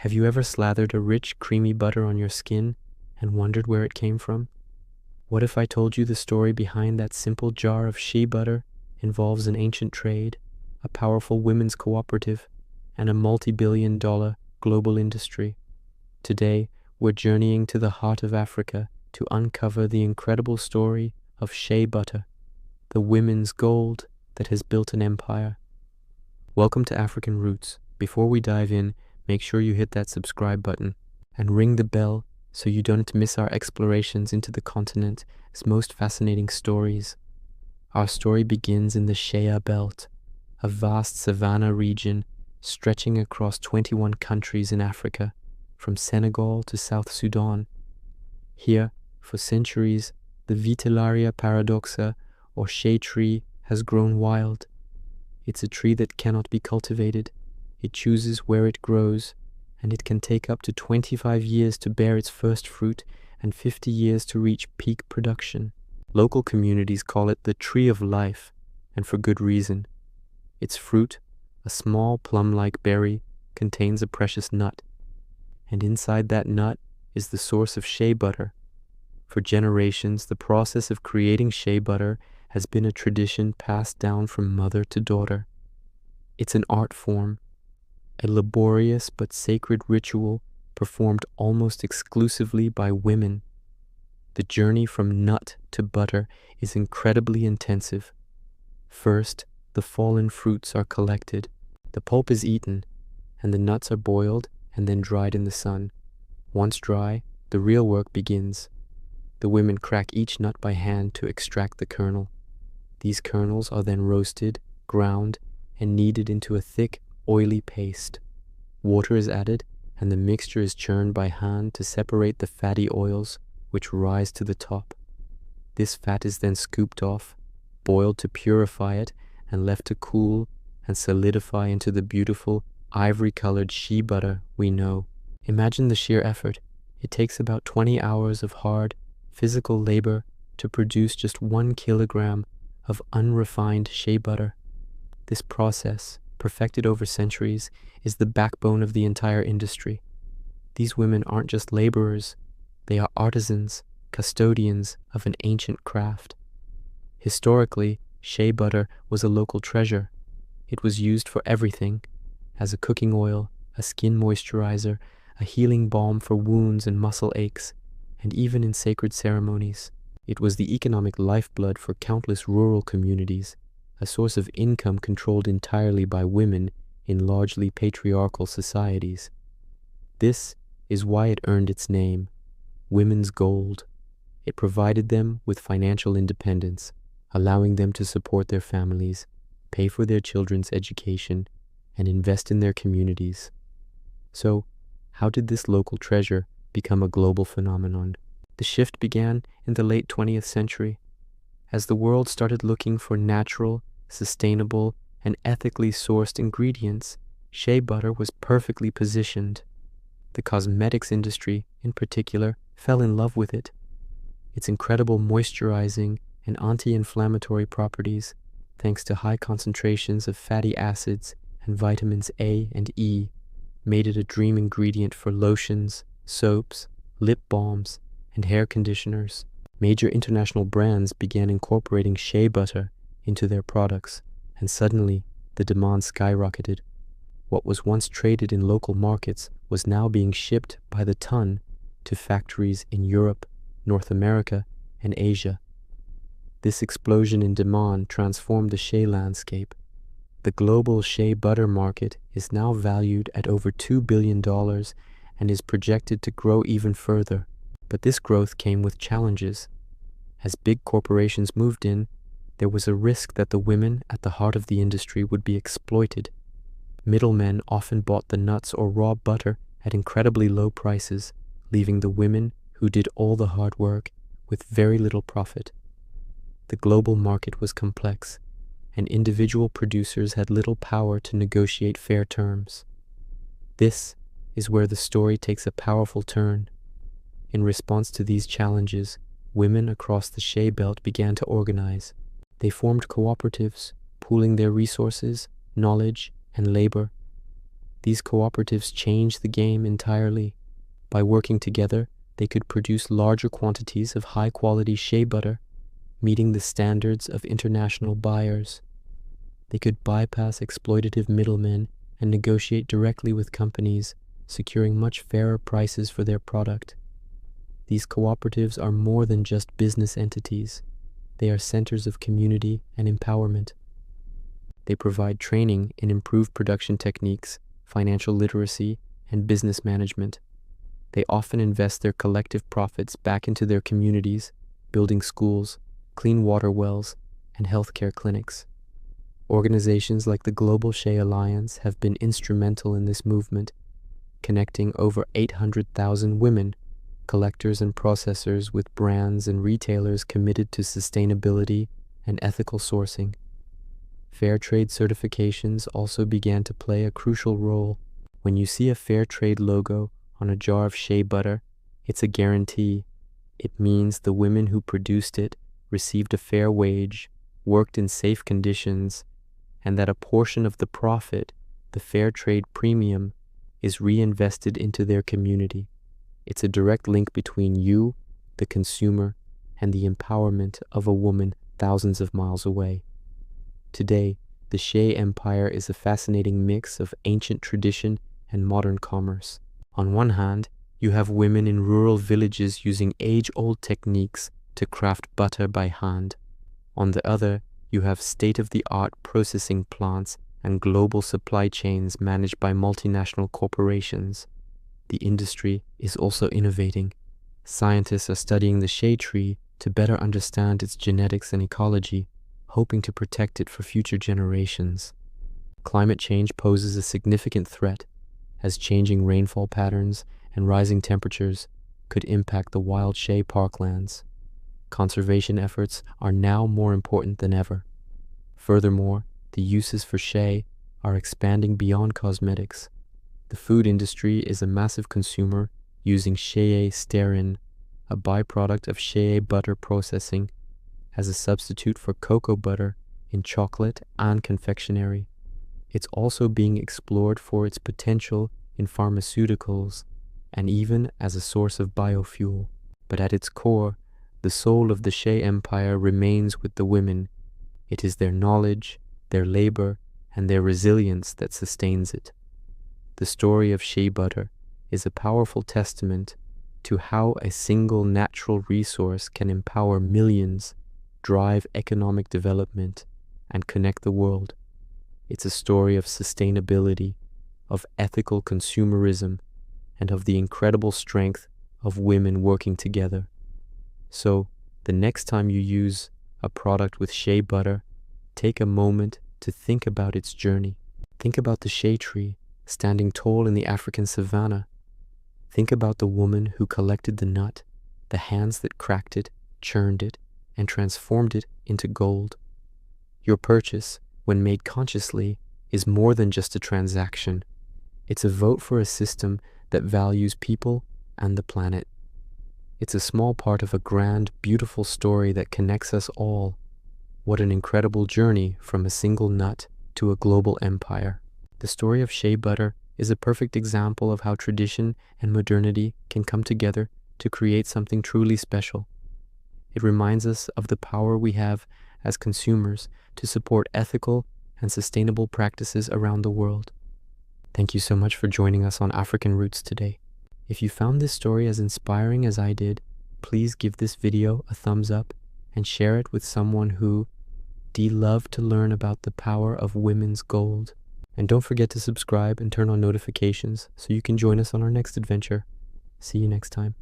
Have you ever slathered a rich, creamy butter on your skin and wondered where it came from? What if I told you the story behind that simple jar of shea butter involves an ancient trade, a powerful women's cooperative, and a multi-billion-dollar global industry? Today, we're journeying to the heart of Africa to uncover the incredible story of shea butter, the women's gold that has built an empire. Welcome to African Roots. Before we dive in, make sure you hit that subscribe button and ring the bell so you don't miss our explorations into the continent's most fascinating stories. Our story begins in the Shea Belt, a vast savanna region stretching across 21 countries in Africa, from Senegal to South Sudan. Here, for centuries, the Vitellaria paradoxa, or shea tree, has grown wild. It's a tree that cannot be cultivated. It chooses where it grows, and it can take up to 25 years to bear its first fruit and 50 years to reach peak production. Local communities call it the tree of life, and for good reason. Its fruit, a small plum-like berry, contains a precious nut, and inside that nut is the source of shea butter. For generations, the process of creating shea butter has been a tradition passed down from mother to daughter. It's an art form, a laborious but sacred ritual performed almost exclusively by women. The journey from nut to butter is incredibly intensive. First, the fallen fruits are collected, the pulp is eaten, and the nuts are boiled and then dried in the sun. Once dry, the real work begins. The women crack each nut by hand to extract the kernel. These kernels are then roasted, ground, and kneaded into a thick, oily paste. Water is added, and the mixture is churned by hand to separate the fatty oils which rise to the top. This fat is then scooped off, boiled to purify it, and left to cool and solidify into the beautiful ivory-colored shea butter we know. Imagine the sheer effort. It takes about 20 hours of hard, physical labor to produce just 1 kilogram of unrefined shea butter. This process, perfected over centuries, is the backbone of the entire industry. These women aren't just laborers, they are artisans, custodians of an ancient craft. Historically, shea butter was a local treasure. It was used for everything, as a cooking oil, a skin moisturizer, a healing balm for wounds and muscle aches, and even in sacred ceremonies. It was the economic lifeblood for countless rural communities, a source of income controlled entirely by women in largely patriarchal societies. This is why it earned its name, women's gold. It provided them with financial independence, allowing them to support their families, pay for their children's education, and invest in their communities. So, how did this local treasure become a global phenomenon? The shift began in the late 20th century. As the world started looking for natural, sustainable, and ethically sourced ingredients, shea butter was perfectly positioned. The cosmetics industry, in particular, fell in love with it. Its incredible moisturizing and anti-inflammatory properties, thanks to high concentrations of fatty acids and vitamins A and E, made it a dream ingredient for lotions, soaps, lip balms, and hair conditioners. Major international brands began incorporating shea butter into their products, and suddenly the demand skyrocketed. What was once traded in local markets was now being shipped by the ton to factories in Europe, North America, and Asia. This explosion in demand transformed the shea landscape. The global shea butter market is now valued at over $2 billion and is projected to grow even further. But this growth came with challenges. As big corporations moved in, there was a risk that the women at the heart of the industry would be exploited. Middlemen often bought the nuts or raw butter at incredibly low prices, leaving the women who did all the hard work with very little profit. The global market was complex, and individual producers had little power to negotiate fair terms. This is where the story takes a powerful turn. In response to these challenges, women across the Shea Belt began to organize. They formed cooperatives, pooling their resources, knowledge, and labor. These cooperatives changed the game entirely. By working together, they could produce larger quantities of high-quality shea butter, meeting the standards of international buyers. They could bypass exploitative middlemen and negotiate directly with companies, securing much fairer prices for their product. These cooperatives are more than just business entities. They are centers of community and empowerment. They provide training in improved production techniques, financial literacy, and business management. They often invest their collective profits back into their communities, building schools, clean water wells, and healthcare clinics. Organizations like the Global Shea Alliance have been instrumental in this movement, connecting over 800,000 women, collectors and processors with brands and retailers committed to sustainability and ethical sourcing. Fair trade certifications also began to play a crucial role. When you see a fair trade logo on a jar of shea butter, it's a guarantee. It means the women who produced it received a fair wage, worked in safe conditions, and that a portion of the profit, the fair trade premium, is reinvested into their community. It's a direct link between you, the consumer, and the empowerment of a woman thousands of miles away. Today, the Shea Empire is a fascinating mix of ancient tradition and modern commerce. On one hand, you have women in rural villages using age-old techniques to craft butter by hand. On the other, you have state-of-the-art processing plants and global supply chains managed by multinational corporations. The industry is also innovating. Scientists are studying the shea tree to better understand its genetics and ecology, hoping to protect it for future generations. Climate change poses a significant threat, as changing rainfall patterns and rising temperatures could impact the wild shea parklands. Conservation efforts are now more important than ever. Furthermore, the uses for shea are expanding beyond cosmetics. The food industry is a massive consumer using Shea stearin, a byproduct of shea butter processing, as a substitute for cocoa butter in chocolate and confectionery. It's also being explored for its potential in pharmaceuticals and even as a source of biofuel. But at its core, the soul of the Shea Empire remains with the women. It is their knowledge, their labor, and their resilience that sustains it. The story of shea butter is a powerful testament to how a single natural resource can empower millions, drive economic development, and connect the world. It's a story of sustainability, of ethical consumerism, and of the incredible strength of women working together. So, the next time you use a product with shea butter, take a moment to think about its journey. Think about the shea tree standing tall in the African savanna. Think about the woman who collected the nut, the hands that cracked it, churned it, and transformed it into gold. Your purchase, when made consciously, is more than just a transaction. It's a vote for a system that values people and the planet. It's a small part of a grand, beautiful story that connects us all. What an incredible journey from a single nut to a global empire. The story of shea butter is a perfect example of how tradition and modernity can come together to create something truly special. It reminds us of the power we have as consumers to support ethical and sustainable practices around the world. Thank you so much for joining us on African Roots today. If you found this story as inspiring as I did, please give this video a thumbs up and share it with someone who'd love to learn about the power of women's gold. And don't forget to subscribe and turn on notifications so you can join us on our next adventure. See you next time.